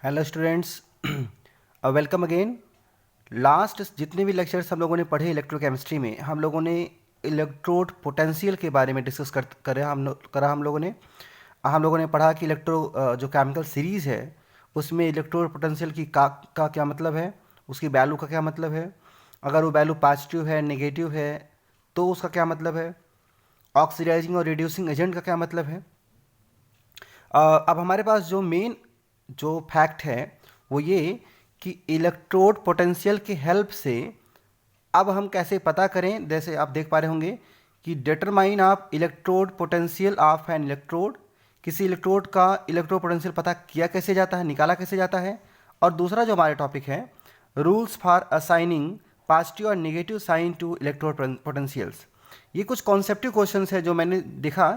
Hello students, welcome again. Last जितने भी lectures हम लोगों ने पढ़े इलेक्ट्रोकेमिस्ट्री में, हम लोगों ने इलेक्ट्रोड पोटेंशियल के बारे में डिस्कस करा हम लोगों ने पढ़ा कि जो केमिकल सीरीज़ है उसमें इलेक्ट्रोड पोटेंशियल का क्या मतलब है, उसकी वैल्यू का क्या मतलब है, अगर वो वैल्यू पॉजिटिव है नेगेटिव है तो उसका क्या मतलब है, ऑक्सीडाइजिंग और रिड्यूसिंग एजेंट का क्या मतलब है। अब हमारे पास जो फैक्ट है वो ये कि इलेक्ट्रोड पोटेंशियल की हेल्प से अब हम कैसे पता करें, जैसे आप देख पा रहे होंगे कि determine of electrode potential of N electrode, किसी इलेक्ट्रोड का इलेक्ट्रोड पोटेंशियल पता किया कैसे जाता है, निकाला कैसे जाता है। और दूसरा जो हमारे टॉपिक है, रूल्स फॉर असाइनिंग पॉजिटिव और negative sign to electrode potentials. ये कुछ कॉन्सेप्टिव क्वेश्चंस है जो मैंने देखा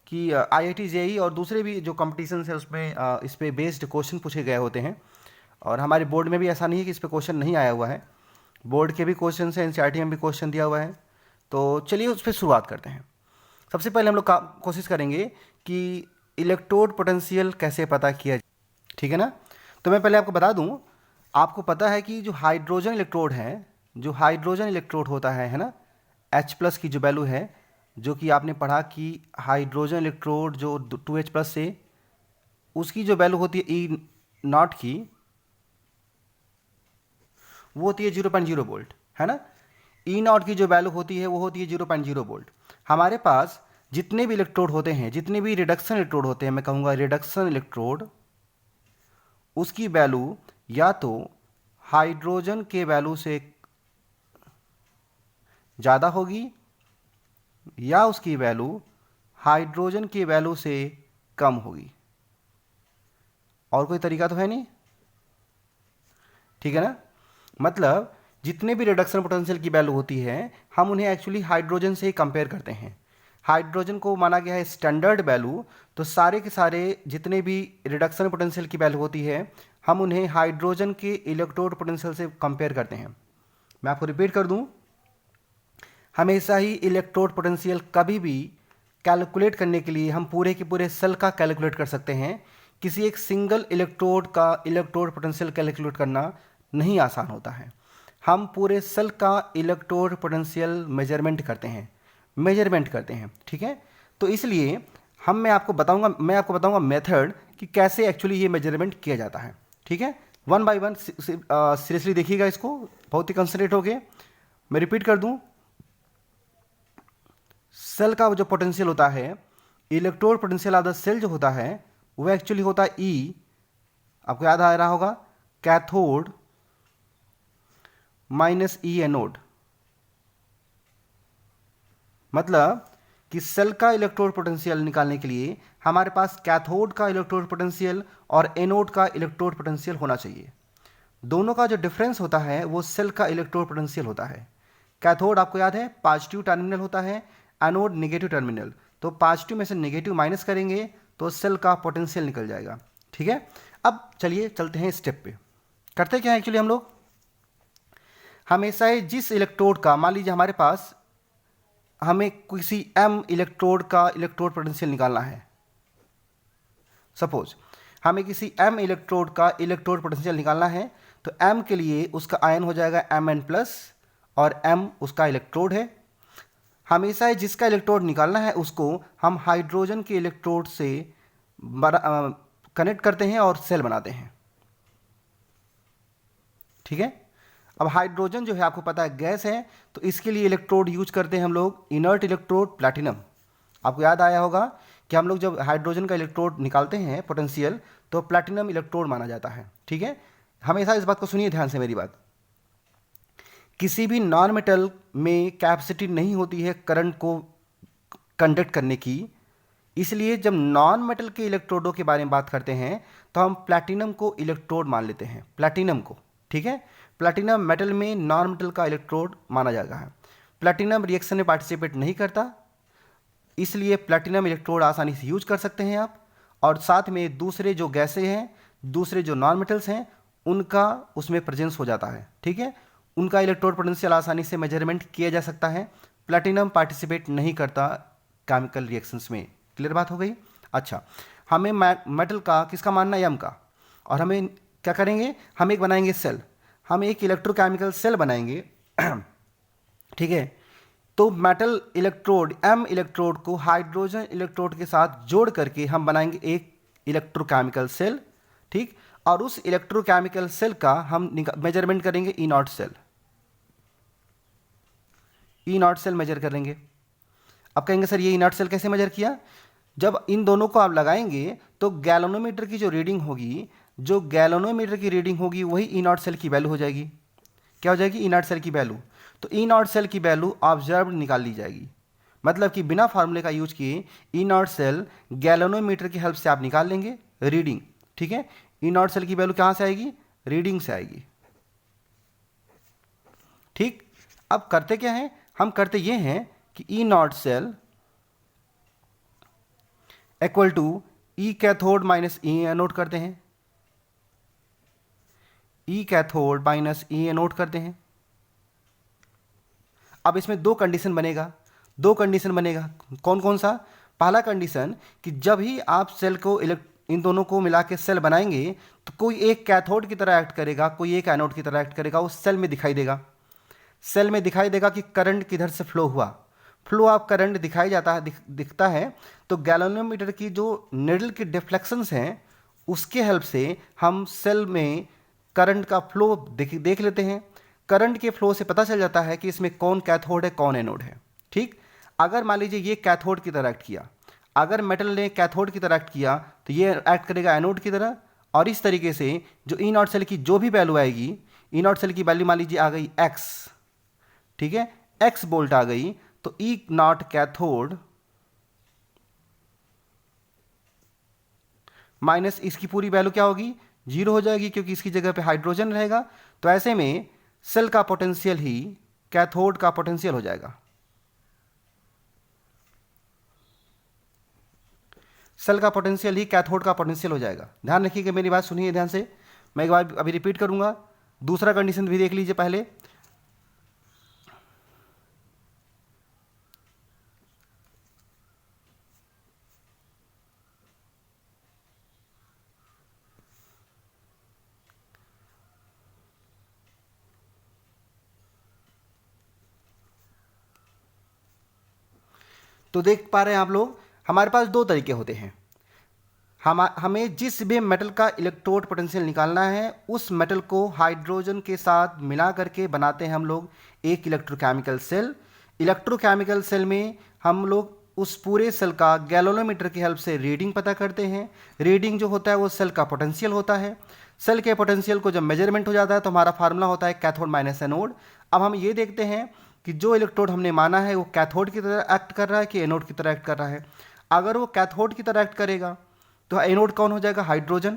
कि आईआईटी जेईई और दूसरे भी जो कॉम्पिटिशन्स है उसमें इस पे बेस्ड क्वेश्चन पूछे गए होते हैं। और हमारे बोर्ड में भी ऐसा नहीं है कि इस पे क्वेश्चन नहीं आया हुआ है, बोर्ड के भी क्वेश्चन है, एनसीईआरटी में भी क्वेश्चन दिया हुआ है। तो चलिए उस पर शुरुआत करते हैं। सबसे पहले हम लोग कोशिश करेंगे कि इलेक्ट्रोड पोटेंशियल कैसे पता किया जाए, ठीक है ना। तो मैं पहले आपको बता दूं, आपको पता है कि जो हाइड्रोजन इलेक्ट्रोड है, जो हाइड्रोजन इलेक्ट्रोड होता है ना, H+ की जो वैल्यू है, जो कि आपने पढ़ा कि हाइड्रोजन इलेक्ट्रोड जो 2H+ से, उसकी जो वैल्यू होती है E0 की, वो होती है 0.0 वोल्ट, है ना। E0 की जो वैल्यू होती है वो होती है 0.0 वोल्ट। हमारे पास जितने भी इलेक्ट्रोड होते हैं, जितने भी रिडक्शन इलेक्ट्रोड होते हैं, मैं कहूँगा रिडक्शन इलेक्ट्रोड, उसकी वैल्यू या तो हाइड्रोजन के वैल्यू से ज़्यादा होगी या उसकी वैल्यू हाइड्रोजन की वैल्यू से कम होगी। और कोई तरीका तो है नहीं, ठीक है ना। मतलब जितने भी रिडक्शन पोटेंशियल की वैल्यू होती है, हम उन्हें एक्चुअली हाइड्रोजन से ही कंपेयर करते हैं। हाइड्रोजन को माना गया है स्टैंडर्ड वैल्यू, तो सारे के सारे जितने भी रिडक्शन पोटेंशियल की वैल्यू होती है, हम उन्हें हाइड्रोजन के इलेक्ट्रोड पोटेंशियल से कंपेयर करते हैं। मैं आपको रिपीट कर दूं, हमेशा ही इलेक्ट्रोड पोटेंशियल कभी भी कैलकुलेट करने के लिए हम पूरे के पूरे सेल का कैलकुलेट कर सकते हैं। किसी एक सिंगल इलेक्ट्रोड का इलेक्ट्रोड पोटेंशियल कैलकुलेट करना नहीं आसान होता है। हम पूरे सेल का इलेक्ट्रोड पोटेंशियल मेजरमेंट करते हैं, ठीक है। तो इसलिए मैं आपको बताऊंगा मेथड कि कैसे एक्चुअली ये मेजरमेंट किया जाता है, ठीक है। वन बाय वन सीरियसली देखिएगा इसको, बहुत ही कंसंट्रेट हो गए। मैं रिपीट कर दूं, सेल का जो पोटेंशियल होता है, electrode potential of the cell जो होता है, वो एक्चुअली होता है ई, आपको याद आ रहा होगा, कैथोड माइनस ई एनोड। मतलब कि सेल का इलेक्ट्रोड पोटेंशियल निकालने के लिए हमारे पास कैथोड का इलेक्ट्रोड पोटेंशियल और एनोड का इलेक्ट्रोड पोटेंशियल होना चाहिए। दोनों का जो डिफरेंस होता है वो सेल का इलेक्ट्रोड पोटेंशियल होता है। कैथोड आपको याद है पॉजिटिव टर्मिनल होता है, एनोड नेगेटिव टर्मिनल। तो पॉजिटिव में से नेगेटिव माइनस करेंगे तो सेल का पोटेंशियल निकल जाएगा, ठीक है। अब चलिए चलते हैं स्टेप पे। करते क्या है एक्चुअली हम लोग, हमेशा ही जिस इलेक्ट्रोड का, मान लीजिए हमारे पास, हमें किसी m इलेक्ट्रोड का इलेक्ट्रोड पोटेंशियल निकालना है। सपोज हमें किसी m इलेक्ट्रोड का इलेक्ट्रोड पोटेंशियल निकालना है, तो m के लिए उसका आयन हो जाएगा Mn+ और m उसका इलेक्ट्रोड है। हमेशा ही जिसका इलेक्ट्रोड निकालना है उसको हम हाइड्रोजन के इलेक्ट्रोड से कनेक्ट करते हैं और सेल बनाते हैं, ठीक है। अब हाइड्रोजन जो है आपको पता है गैस है, तो इसके लिए इलेक्ट्रोड यूज करते हैं हम लोग इनर्ट इलेक्ट्रोड प्लैटिनम। आपको याद आया होगा कि हम लोग जब हाइड्रोजन का इलेक्ट्रोड निकालते हैं पोटेंशियल, तो प्लैटिनम इलेक्ट्रोड माना जाता है, ठीक है। हमेशा इस बात को सुनिए ध्यान से, मेरी बात, किसी भी नॉन मेटल में कैपेसिटी नहीं होती है करंट को कंडक्ट करने की। इसलिए जब नॉन मेटल के इलेक्ट्रोडों के बारे में बात करते हैं तो हम प्लैटिनम को इलेक्ट्रोड मान लेते हैं, प्लैटिनम को, ठीक है। प्लैटिनम मेटल में नॉन मेटल का इलेक्ट्रोड माना जाता है। प्लैटिनम रिएक्शन में पार्टिसिपेट नहीं करता, इसलिए प्लैटिनम इलेक्ट्रोड आसानी से यूज कर सकते हैं आप। और साथ में दूसरे जो गैसें हैं, दूसरे जो नॉन मेटल्स हैं, उनका उसमें प्रेजेंस हो जाता है, ठीक है। उनका इलेक्ट्रोड पोटेंशियल आसानी से मेजरमेंट किया जा सकता है। प्लैटिनम पार्टिसिपेट नहीं करता केमिकल रिएक्शंस में। क्लियर बात हो गई। अच्छा, हमें मेटल का किसका मानना है, m का, और हमें क्या करेंगे, हम एक बनाएंगे सेल, हम एक इलेक्ट्रोकेमिकल सेल बनाएंगे ठीक है। तो मेटल इलेक्ट्रोड एम इलेक्ट्रोड को हाइड्रोजन इलेक्ट्रोड के साथ जोड़ करके हम बनाएंगे एक इलेक्ट्रोकेमिकल सेल, ठीक। और उस इलेक्ट्रोकेमिकल सेल का हम मेजरमेंट करेंगे E naught cell, E naught cell measure करेंगे। अब कहेंगे सर ये ई नॉट सेल कैसे मेजर किया, जब इन दोनों को आप लगाएंगे तो गैलोनोमीटर की जो रीडिंग होगी, जो गैलोनोमीटर की रीडिंग होगी वही ई नॉट सेल की वैल्यू हो जाएगी। क्या हो जाएगी, ई नॉट सेल की वैल्यू। तो ई नॉट सेल की वैल्यू ऑब्जर्व निकाल ली जाएगी, मतलब कि बिना फार्मूले का यूज किए ई नॉट सेल गैलोनोमीटर की हेल्प से आप निकाल लेंगे रीडिंग, ठीक है। ई नॉट सेल की वैल्यू कहाँ से आएगी, रीडिंग से आएगी, ठीक। अब करते क्या हैं, हम करते ये हैं कि E naught cell equal to E cathode minus E anode करते हैं, E cathode minus E anode करते हैं। अब इसमें दो कंडीशन बनेगा, दो कंडीशन बनेगा, कौन कौन सा, पहला कंडीशन कि जब ही आप सेल को इन दोनों को मिला के सेल बनाएंगे तो कोई एक कैथोड की तरह एक्ट करेगा, कोई एक एनोड की तरह एक्ट करेगा, उस सेल में दिखाई देगा, सेल में दिखाई देगा कि करंट किधर से फ्लो हुआ, फ्लो ऑफ करंट दिखाई जाता है, दिखता है। तो गैलोनोमीटर की जो निडल की डिफ्लेक्शंस हैं उसके हेल्प से हम सेल में करंट का फ्लो देख लेते हैं। करंट के फ्लो से पता चल जाता है कि इसमें कौन कैथोड है कौन एनोड है, ठीक। अगर मान लीजिए ये कैथोड की तरह एक्ट किया, अगर मेटल ने कैथोड की तरह एक्ट किया तो ये एक्ट करेगा एनोड की तरह। और इस तरीके से जो ई नॉट सेल की जो भी वैल्यू आएगी, ई नॉट सेल की वैल्यू मान लीजिए आ गई एक्स, ठीक है, एक्स वोल्ट आ गई, तो ई नॉट कैथोड माइनस इसकी पूरी वैल्यू क्या होगी, जीरो हो जाएगी, क्योंकि इसकी जगह पे हाइड्रोजन रहेगा। तो ऐसे में सेल का पोटेंशियल ही कैथोड का पोटेंशियल हो जाएगा, सेल का पोटेंशियल ही कैथोड का पोटेंशियल हो जाएगा। ध्यान रखिएगा, मेरी बात सुनिए ध्यान से, मैं एक बार अभी रिपीट करूंगा, दूसरा कंडीशन भी देख लीजिए पहले। तो देख पा रहे हैं आप लोग, हमारे पास दो तरीके होते हैं, हमें जिस भी मेटल का इलेक्ट्रोड पोटेंशियल निकालना है उस मेटल को हाइड्रोजन के साथ मिला करके बनाते हैं हम लोग एक इलेक्ट्रोकेमिकल सेल। इलेक्ट्रोकेमिकल सेल में हम लोग उस पूरे सेल का गैलोनोमीटर की हेल्प से रीडिंग पता करते हैं। रीडिंग जो होता है वो सेल का पोटेंशियल होता है। सेल के पोटेंशियल को जब मेजरमेंट हो जाता है तो हमारा फार्मूला होता है कैथोड माइनस एनोड। अब हम ये देखते हैं कि जो इलेक्ट्रोड हमने माना है वो कैथोड की तरह एक्ट कर रहा है कि एनोड की तरह एक्ट कर रहा है। अगर वो कैथोड की तरह एक्ट करेगा तो एनोड कौन हो जाएगा, हाइड्रोजन।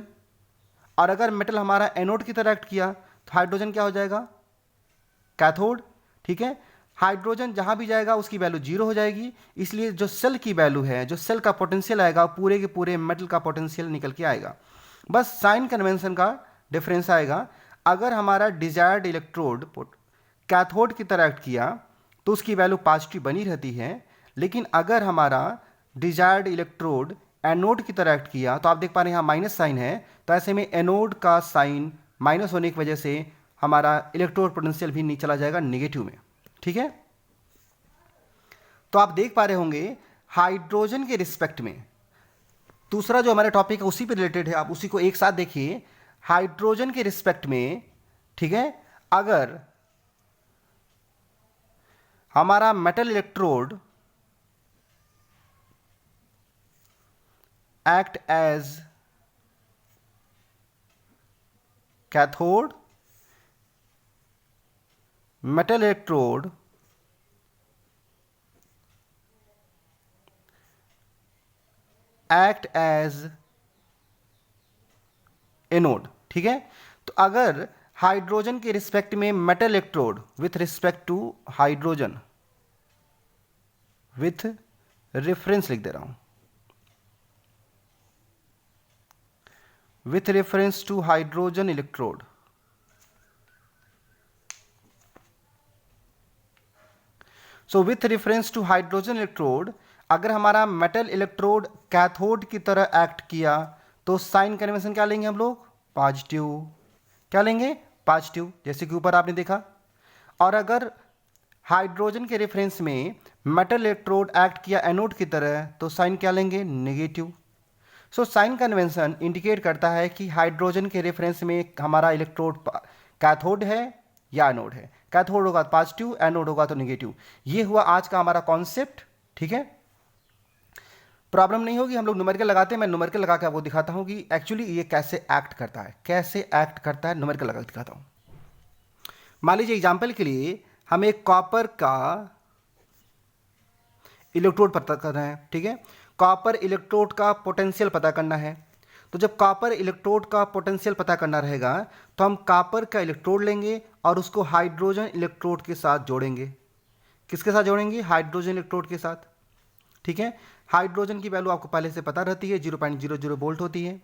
और अगर मेटल हमारा एनोड की तरह एक्ट किया तो हाइड्रोजन क्या हो जाएगा, कैथोड, ठीक है। हाइड्रोजन जहां भी जाएगा उसकी वैल्यू जीरो हो जाएगी, इसलिए जो सेल की वैल्यू है, जो सेल का पोटेंशियल आएगा, पूरे के पूरे मेटल का पोटेंशियल निकल के आएगा। बस साइन कन्वेंशन का डिफरेंस आएगा। अगर हमारा डिजायर्ड इलेक्ट्रोड कैथोड की तरह एक्ट किया तो उसकी वैल्यू पॉजिटिव बनी रहती है, लेकिन अगर हमारा डिजायर्ड इलेक्ट्रोड एनोड की तरह एक्ट किया तो आप देख पा रहे हैं यहाँ माइनस साइन है, तो ऐसे में एनोड का साइन माइनस होने की वजह से हमारा इलेक्ट्रोड पोटेंशियल भी नहीं चला जाएगा नेगेटिव में, ठीक है। तो आप देख पा रहे होंगे हाइड्रोजन के रिस्पेक्ट में, दूसरा जो हमारा टॉपिक है उसी पे रिलेटेड है, आप उसी को एक साथ देखिए। हाइड्रोजन के रिस्पेक्ट में, ठीक है, अगर हमारा metal electrode act as cathode, metal electrode act as anode, ठीक है। तो अगर हाइड्रोजन के रिस्पेक्ट में metal electrode with respect to hydrogen, with reference लिख दे रहा हूं, with reference to hydrogen electrode, so with reference to hydrogen electrode अगर हमारा मेटल इलेक्ट्रोड कैथोड की तरह एक्ट किया तो साइन कन्वेंशन क्या लेंगे हम लोग, पॉजिटिव, क्या लेंगे, पॉजिटिव, जैसे कि ऊपर आपने देखा। और अगर हाइड्रोजन के रेफरेंस में मेटल इलेक्ट्रोड एक्ट किया एनोड की तरह तो साइन क्या लेंगे, negative. So sine convention indicate करता है कि हाइड्रोजन के रेफरेंस में हमारा इलेक्ट्रोड कैथोड है या एनोड है। कैथोड होगा तो पॉजिटिव, एनोड होगा तो नेगेटिव। ये हुआ आज का हमारा कॉन्सेप्ट, ठीक है। प्रॉब्लम नहीं होगी, हम लोग न्यूमेरिकल लगाते हैं। मैं न्यूमेरिकल लगा के आपको दिखाता हूं कि एक्चुअली ये कैसे एक्ट करता है, कैसे एक्ट करता है, न्यूमेरिकल लगा के दिखाता हूं। मान लीजिए एग्जाम्पल के लिए हमें कॉपर का इलेक्ट्रोड पता करना है, ठीक है। कॉपर इलेक्ट्रोड का पोटेंशियल पता करना है। तो जब कॉपर इलेक्ट्रोड का पोटेंशियल पता करना रहेगा तो हम कॉपर का इलेक्ट्रोड लेंगे और उसको हाइड्रोजन इलेक्ट्रोड के साथ जोड़ेंगे। किसके साथ जोड़ेंगे, हाइड्रोजन इलेक्ट्रोड के साथ, ठीक है। हाइड्रोजन की वैल्यू आपको पहले से पता रहती है, 0.00 वोल्ट होती है।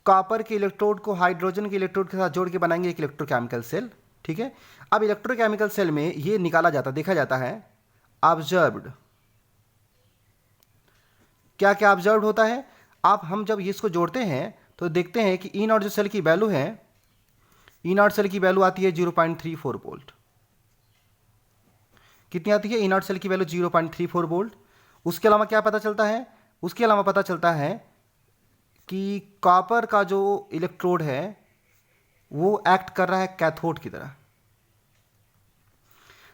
कॉपर के इलेक्ट्रोड को हाइड्रोजन के इलेक्ट्रोड के साथ जोड़ के बनाएंगे एक इलेक्ट्रोकेमिकल सेल, ठीक है। अब इलेक्ट्रोकेमिकल सेल में ये निकाला जाता, देखा जाता है ऑब्जर्व्ड, क्या क्या ऑब्जर्व होता है। आप हम जब इसको जोड़ते हैं तो देखते हैं कि ई नॉट जो सेल की वैल्यू है, ई नॉट सेल की वैल्यू आती है 0.34 वोल्ट। कितनी आती है, ई नॉट सेल की वैल्यू 0.34 वोल्ट। उसके अलावा क्या पता चलता है, उसके अलावा पता चलता है कि कॉपर का जो इलेक्ट्रोड है वो एक्ट कर रहा है कैथोड की तरह।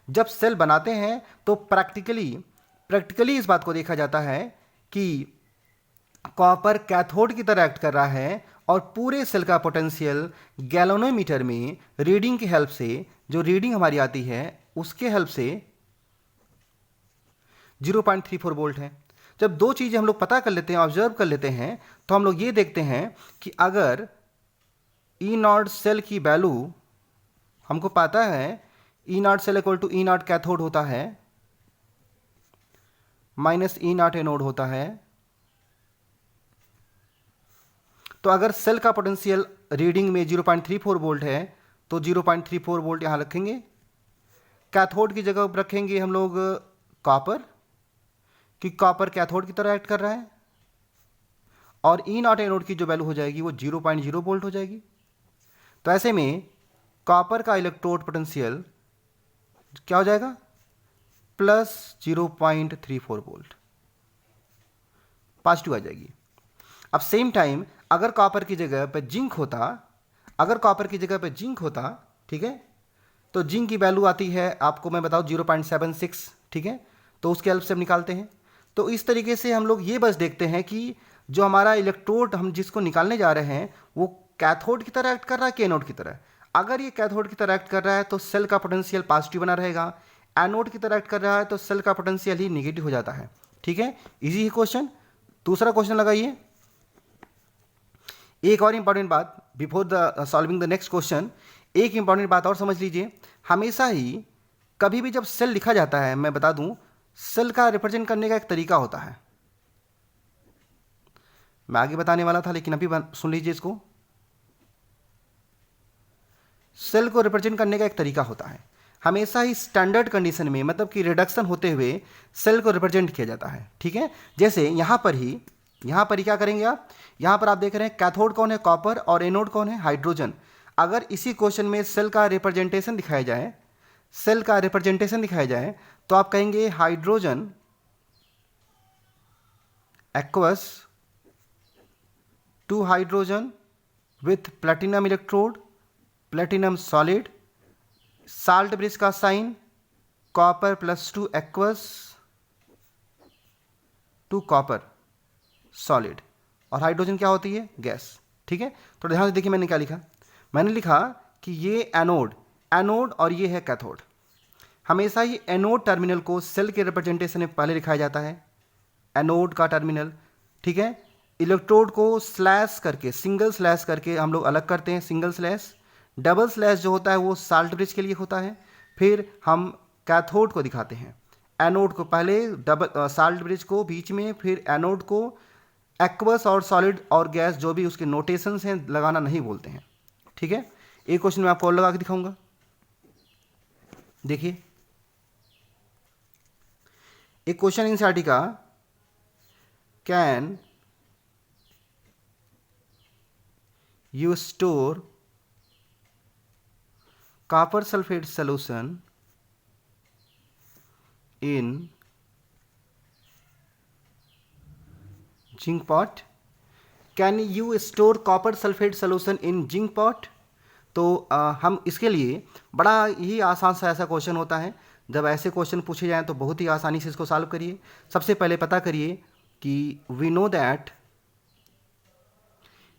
जब सेल बनाते हैं तो प्रैक्टिकली इस बात को देखा जाता है कि कॉपर कैथोड की तरह एक्ट कर रहा है और पूरे सेल का पोटेंशियल गैल्वेनोमीटर में रीडिंग की हेल्प से, जो रीडिंग हमारी आती है उसके हेल्प से 0.34 वोल्ट है। जब दो चीज़ें हम लोग पता कर लेते हैं, ऑब्जर्व कर लेते हैं, तो हम लोग ये देखते हैं कि अगर ई नॉट सेल की वैल्यू हमको पता है, E naught cell equal to E naught cathode होता है माइनस ई नॉट एनोड होता है। तो अगर सेल का पोटेंशियल रीडिंग में 0.34 वोल्ट है तो 0.34 वोल्ट यहां रखेंगे। कैथोड की जगह पर रखेंगे हम लोग कॉपर, कि कॉपर कैथोड की तरह एक्ट कर रहा है, और ई नॉट एनोड की जो वैल्यू हो जाएगी वो 0.0 वोल्ट हो जाएगी। तो ऐसे में कॉपर का इलेक्ट्रोड पोटेंशियल क्या हो जाएगा, प्लस 0.34 वोल्ट, पॉजिटिव आ जाएगी। अब सेम टाइम अगर कॉपर की जगह पे जिंक होता, अगर कॉपर की जगह पे जिंक होता, ठीक है, तो जिंक की वैल्यू आती है आपको मैं बताऊं 0.76, ठीक है। तो उसके हेल्प से हम निकालते हैं। तो इस तरीके से हम लोग ये बस देखते हैं कि जो हमारा इलेक्ट्रोड हम जिसको निकालने जा रहे हैं वो कैथोड की तरह एक्ट कर रहा है कि एनोड की तरह। अगर ये कैथोड की तरह एक्ट कर रहा है तो सेल का पोटेंशियल पॉजिटिव बना रहेगा। एनोड की तरह एक्ट कर रहा है तो सेल का पोटेंशियल ही निगेटिव हो जाता है, ठीक है। इजी ही क्वेश्चन। दूसरा क्वेश्चन लगाइए। एक और इंपॉर्टेंट बात before the solving the next question, एक इंपॉर्टेंट बात और समझ लीजिए। हमेशा ही कभी भी जब सेल लिखा जाता है, मैं बता दूं, सेल का रिप्रेजेंट करने का एक तरीका होता है। मैं आगे बताने वाला था लेकिन अभी सुन लीजिए इसको। सेल को रिप्रेजेंट करने का एक तरीका होता है। हमेशा ही स्टैंडर्ड कंडीशन में, मतलब कि रिडक्शन होते हुए सेल को रिप्रेजेंट किया जाता है, ठीक है। जैसे यहां पर ही क्या करेंगे आप, यहां पर आप देख रहे हैं कैथोड कौन है, कॉपर, और एनोड कौन है, हाइड्रोजन। अगर इसी क्वेश्चन में सेल का रिप्रेजेंटेशन दिखाया जाए, सेल का रिप्रेजेंटेशन दिखाया जाए तो आप कहेंगे hydrogen aqueous to hydrogen with platinum electrode, platinum solid, salt bridge का sign copper +2 aqueous to copper solid, और हाइड्रोजन क्या होती है, गैस, ठीक है। तो ध्यान से देखिए मैंने क्या लिखा, मैंने लिखा कि ये एनोड और ये है कैथोड। हमेशा ही एनोड टर्मिनल को सेल के रिप्रेजेंटेशन में पहले लिखाया जाता है, एनोड का टर्मिनल, ठीक है। इलेक्ट्रोड को स्लैश करके, सिंगल स्लैश करके हम लोग अलग करते हैं, सिंगल स्लैश। डबल स्लैश जो होता है वो साल्ट ब्रिज के लिए होता है। फिर हम कैथोड को दिखाते हैं, एनोड को पहले डबल साल्ट ब्रिज को बीच में, फिर एनोड को एक्वस और सॉलिड और गैस जो भी उसके नोटेशंस हैं लगाना नहीं बोलते हैं, ठीक है। एक क्वेश्चन मैं आपको और लगा के दिखाऊंगा, देखिए। एक क्वेश्चन एनसीईआरटी का, can you store copper sulfate solution in zinc pot. Can you store copper sulfate solution in zinc pot? तो हम इसके लिए बड़ा ही आसान सा ऐसा क्वेश्चन होता है। जब ऐसे क्वेश्चन पूछे जाएं तो बहुत ही आसानी से इसको सॉल्व करिए। सबसे पहले पता करिए कि we know that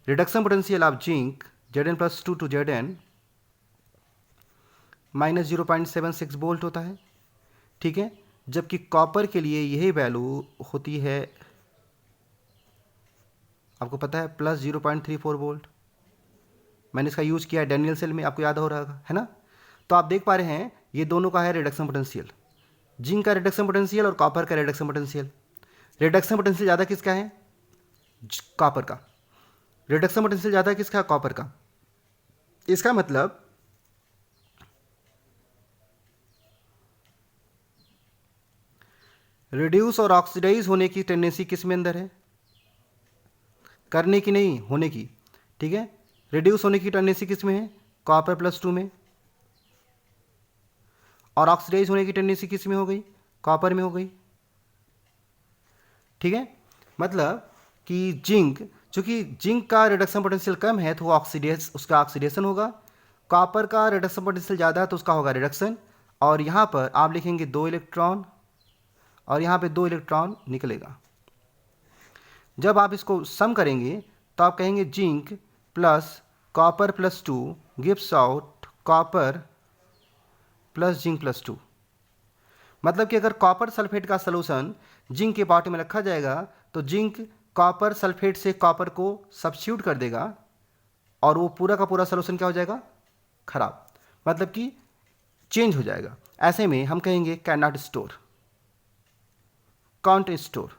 reduction potential of zinc Zn+2 to Zn minus 0.76 volt होता है, ठीक है। जबकि कॉपर के लिए यही वैल्यू होती है, आपको पता है, प्लस 0.34 वोल्ट। मैंने इसका यूज किया है डैनियल सेल में, आपको याद हो रहा है ना। तो आप देख पा रहे हैं ये दोनों का है रिडक्शन पोटेंशियल, जिंक का रिडक्शन पोटेंशियल और कॉपर का रिडक्शन पोटेंशियल। रिडक्शन पोटेंशियल ज़्यादा किसका है? कॉपर का। रिडक्शन पोटेंशियल ज़्यादा किसका? कॉपर का। इसका मतलब रिड्यूस और ऑक्सीडाइज होने की टेंडेंसी किस में अंदर है? करने की नहीं, होने की, ठीक है। रिड्यूस होने की टेंडेंसी किस में है? Cr+2 में। और ऑक्सीडाइज होने की टेंडेंसी किस में हो गई? कॉपर में हो गई, ठीक है। मतलब कि जिंक, चूंकि जिंक का रिडक्शन पोटेंशियल कम है तो वो उसका ऑक्सीडेशन होगा। कॉपर का रिडक्शन पोटेंशियल ज़्यादा है तो उसका होगा रिडक्शन। और यहाँ पर आप लिखेंगे 2 इलेक्ट्रॉन और यहाँ पे 2 इलेक्ट्रॉन निकलेगा। जब आप इसको सम करेंगे तो आप कहेंगे zinc plus Cr+2 gives out copper plus जिंक+2। मतलब कि अगर कॉपर सल्फेट का सलूशन जिंक के पॉट में रखा जाएगा तो जिंक कॉपर सल्फेट से कॉपर को सब्स्टिट्यूट कर देगा और वो पूरा का पूरा सलूशन क्या हो जाएगा? खराब, मतलब कि चेंज हो जाएगा। ऐसे में हम कहेंगे can not store, can't store.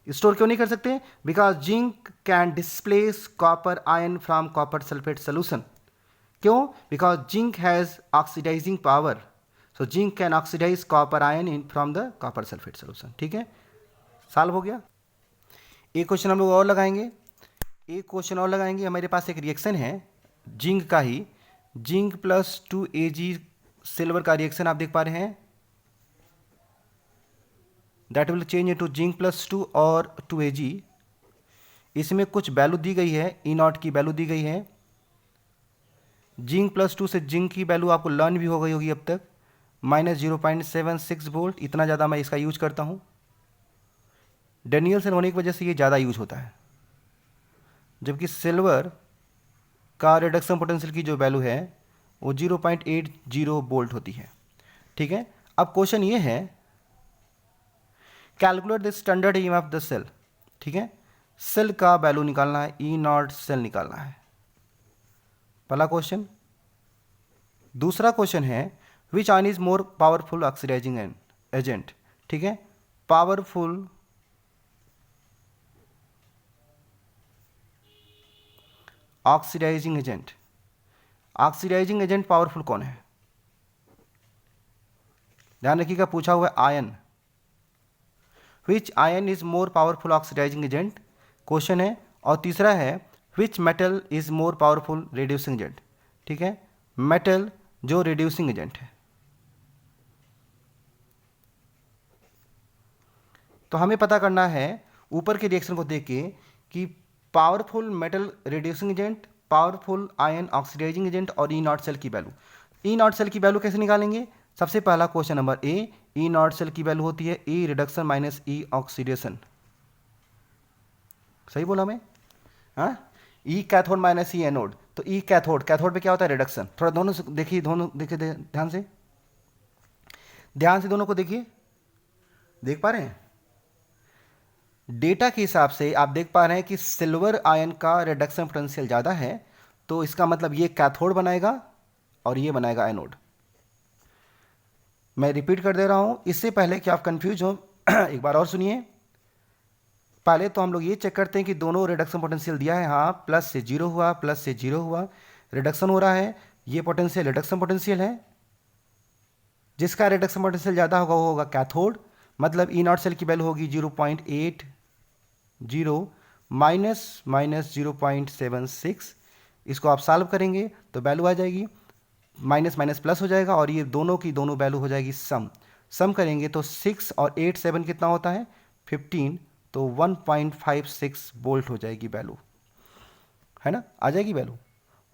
Store क्यों नहीं कर सकते? Because zinc can displace copper ion from copper sulphate solution. क्यों? Because zinc has oxidising power, so zinc can oxidise copper ion in from the copper sulphate solution, ठीक है। Solve हो गया। एक क्वेश्चन हम लोग और लगाएंगे, हमारे पास एक रिएक्शन है जिंक का ही, जिंक प्लस 2Ag सिल्वर का रिएक्शन आप देख पा रहे हैं। That will change into zinc +2 और 2Ag। इसमें कुछ वैल्यू दी गई है, E0 की वैल्यू दी गई है। जिंक +2 से जिंक की वैल्यू आपको लर्न भी हो गई होगी अब तक, माइनस 0.76 वोल्ट। इतना ज़्यादा मैं इसका यूज करता हूँ। डैनियल सेल होने की वजह से ये ज़्यादा यूज होता है, जबकि सिल्वर का रिडक्शन पोटेंशियल की जो वैल्यू है वो 0.80 वोल्ट होती है, ठीक है। अब क्वेश्चन ये है calculate the standard EMF of the cell, ठीक है। सेल का वैल्यू निकालना है, E0 सेल निकालना है, पहला क्वेश्चन। दूसरा क्वेश्चन है which ion is more powerful oxidising agent, ठीक है। Powerful oxidising agent, oxidising agent powerful कौन है? ध्यान रखिएगा, पूछा हुआ है ion. Which ion is more powerful oxidising agent question है। और तीसरा है which metal is more powerful reducing agent, ठीक है। मेटल जो रिड्यूसिंग एजेंट है। तो हमें पता करना है ऊपर के रिएक्शन को देख के कि powerful metal reducing agent, powerful ion oxidising agent और E0 सेल की वैल्यू। E0 सेल की वैल्यू कैसे निकालेंगे? सबसे पहला question number A, E0 cell की वैल्यू होती है E reduction minus E oxidation. सही बोला मैं? हाँ, E cathode minus E anode. तो E कैथोड, कैथोड पे क्या होता है? रिडक्शन। थोड़ा दोनों देखिए, ध्यान से दोनों को देखिए, देख पा रहे हैं? डेटा के हिसाब से आप देख पा रहे हैं कि सिल्वर आयन का रिडक्शन पोटेंशियल ज़्यादा है, तो इसका मतलब ये कैथोड बनाएगा और ये बनाएगा एनोड। मैं रिपीट कर दे रहा हूं इससे पहले कि आप कंफ्यूज हो। एक बार और सुनिए। पहले तो हम लोग ये चेक करते हैं कि दोनों रिडक्शन पोटेंशियल दिया है, हाँ, प्लस से 0 हुआ, प्लस से 0 हुआ, रिडक्शन हो रहा है। ये पोटेंशियल रिडक्शन पोटेंशियल है। जिसका रिडक्शन पोटेंशियल ज़्यादा होगा वो होगा कैथोड। मतलब E0 सेल की वैल्यू होगी 0.80 माइनस माइनस 0.76, इसको आप सॉल्व करेंगे तो वैल्यू आ जाएगी, माइनस माइनस प्लस हो जाएगा और ये दोनों की दोनों वैल्यू हो जाएगी सम करेंगे तो 6 और 8 7 कितना होता है 15, तो 1.56 वोल्ट हो जाएगी वैल्यू, है ना, आ जाएगी वैल्यू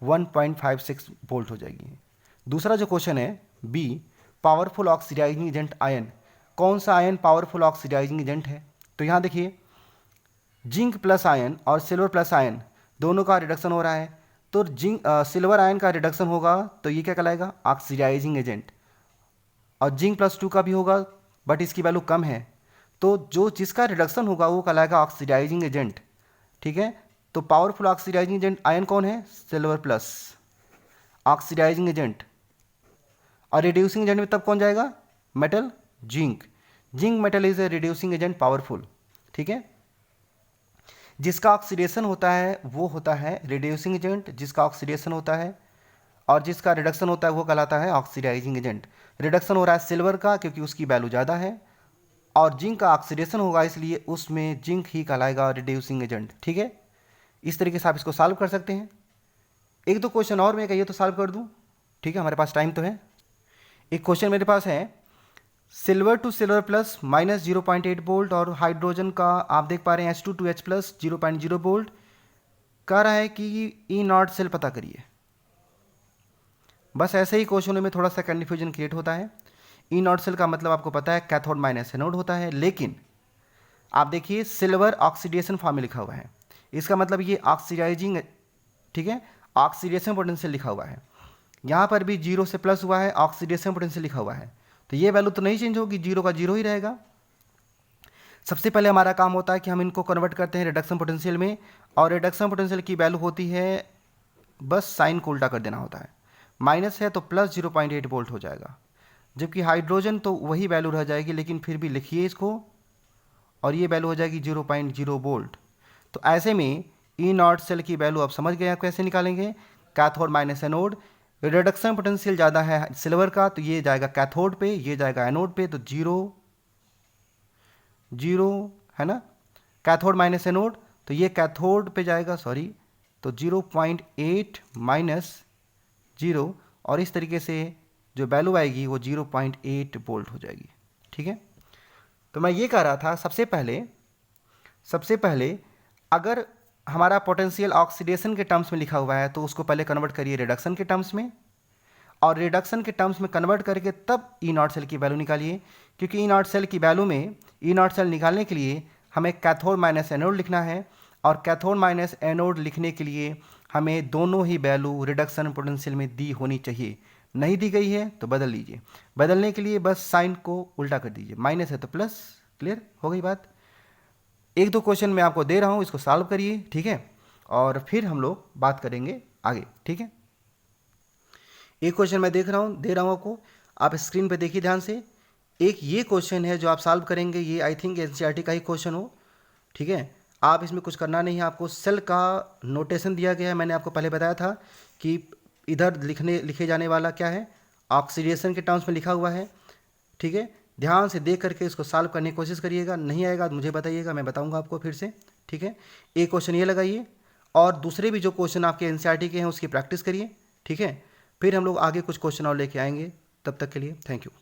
1.56 वोल्ट हो जाएगी। दूसरा जो क्वेश्चन है B, powerful oxidising agent ion, कौन सा आयन पावरफुल ऑक्सीडाइजिंग एजेंट है? तो यहाँ देखिए जिंक प्लस आयन और सिल्वर प्लस आयन दोनों का रिडक्शन हो रहा है, तो सिल्वर आयन का रिडक्शन होगा तो ये क्या कहलाएगा ऑक्सीडाइजिंग एजेंट, और जिंक प्लस 2 का भी होगा बट इसकी वैल्यू कम है, तो जो जिसका रिडक्शन होगा वो कहलाएगा ऑक्सीडाइजिंग एजेंट। ठीक है, तो पावरफुल ऑक्सीडाइजिंग एजेंट आयन कौन है? सिल्वर प्लस ऑक्सीडाइजिंग एजेंट, और रिड्यूसिंग एजेंट में तब कौन जाएगा? Metal zinc, zinc metal is a reducing agent powerful. ठीक है, जिसका ऑक्सीडेशन होता है वो होता है रिड्यूसिंग एजेंट, जिसका ऑक्सीडेशन होता है, और जिसका रिडक्शन होता है वो कहलाता है ऑक्सीडाइजिंग एजेंट। रिडक्शन हो रहा है सिल्वर का क्योंकि उसकी वैल्यू ज़्यादा है, और जिंक का ऑक्सीडेशन होगा इसलिए उसमें जिंक ही कहलाएगा रिड्यूसिंग एजेंट। ठीक है, इस तरीके से आप इसको सॉल्व कर सकते हैं। एक दो क्वेश्चन और मैं कहिए तो सॉल्व कर दूं। ठीक है, हमारे पास टाइम तो है। एक क्वेश्चन मेरे पास है, silver to silver plus minus 0.8 volt, और हाइड्रोजन का आप देख पा रहे हैं H2 to H plus 0.0 volt, कह रहा है कि ई नॉट सेल पता करिए। बस ऐसे ही क्वेश्चनों में थोड़ा सा कन्फ्यूजन क्रिएट होता है। ई नॉट सेल का मतलब आपको पता है कैथोड माइनस एनोड होता है, लेकिन आप देखिए सिल्वर ऑक्सीडेशन फॉर्म में लिखा हुआ है, इसका मतलब ये ऑक्सीडाइजिंग, ठीक है, ऑक्सीडेशन पोटेंशियल लिखा हुआ है। यहाँ पर भी 0 से प्लस हुआ है, ऑक्सीडेशन पोटेंशियल लिखा हुआ है, तो ये वैल्यू तो नहीं चेंज होगी, 0 का 0 ही रहेगा। सबसे पहले हमारा काम होता है कि हम इनको कन्वर्ट करते हैं रिडक्शन पोटेंशियल में, और रिडक्शन पोटेंशियल की वैल्यू होती है, बस साइन को उल्टा कर देना होता है, माइनस है तो प्लस 0.8 वोल्ट हो जाएगा, जबकि हाइड्रोजन तो वही वैल्यू रह जाएगी, लेकिन फिर भी लिखिए इसको, और ये वैल्यू हो जाएगी 0.0 वोल्ट। तो ऐसे में ई नॉट सेल की वैल्यू आप समझ गए आप कैसे निकालेंगे, cathode minus anode, reduction potential ज़्यादा है सिल्वर का तो ये जाएगा कैथोड पे, ये जाएगा एनोड पे, तो 0 0 है ना, कैथोड माइनस एनोड, तो ये कैथोड पे जाएगा, सॉरी, तो 0.8 माइनस 0, और इस तरीके से जो वैल्यू आएगी वो 0.8 वोल्ट हो जाएगी। ठीक है, तो मैं ये कह रहा था सबसे पहले अगर हमारा पोटेंशियल ऑक्सीडेशन के टर्म्स में लिखा हुआ है तो उसको पहले कन्वर्ट करिए रिडक्शन के टर्म्स में, और रिडक्शन के टर्म्स में कन्वर्ट करके तब ई नॉट सेल की वैल्यू निकालिए, क्योंकि ई नॉट सेल की वैल्यू में ई नॉट सेल निकालने के लिए हमें कैथोड माइनस एनोड लिखना है, और कैथोड माइनस एनोड लिखने के लिए हमें दोनों ही वैल्यू रिडक्शन पोटेंशियल में दी होनी चाहिए। नहीं दी गई है तो बदल लीजिए, बदलने के लिए बस साइन को उल्टा कर दीजिए, माइनस है तो प्लस। क्लियर हो गई बात? एक दो क्वेश्चन मैं आपको दे रहा हूँ, इसको सॉल्व करिए। ठीक है, और फिर हम लोग बात करेंगे आगे। ठीक है, एक क्वेश्चन मैं दे रहा हूँ आपको, आप स्क्रीन पे देखिए ध्यान से। एक ये क्वेश्चन है जो आप सॉल्व करेंगे, ये आई थिंक एनसीईआरटी का ही क्वेश्चन हो। ठीक है, आप इसमें कुछ करना नहीं है, आपको सेल का नोटेशन दिया गया है, मैंने आपको पहले बताया था कि इधर लिखे जाने वाला क्या है, ऑक्सीडेशन के टर्म्स में लिखा हुआ है। ठीक है, ध्यान से देख करके इसको सॉल्व करने की कोशिश करिएगा, नहीं आएगा तो मुझे बताइएगा, मैं बताऊंगा आपको फिर से। ठीक है, एक क्वेश्चन ये लगाइए, और दूसरे भी जो क्वेश्चन आपके एनसीईआरटी के हैं उसकी प्रैक्टिस करिए। ठीक है, फिर हम लोग आगे कुछ क्वेश्चन और लेके आएंगे, तब तक के लिए थैंक यू।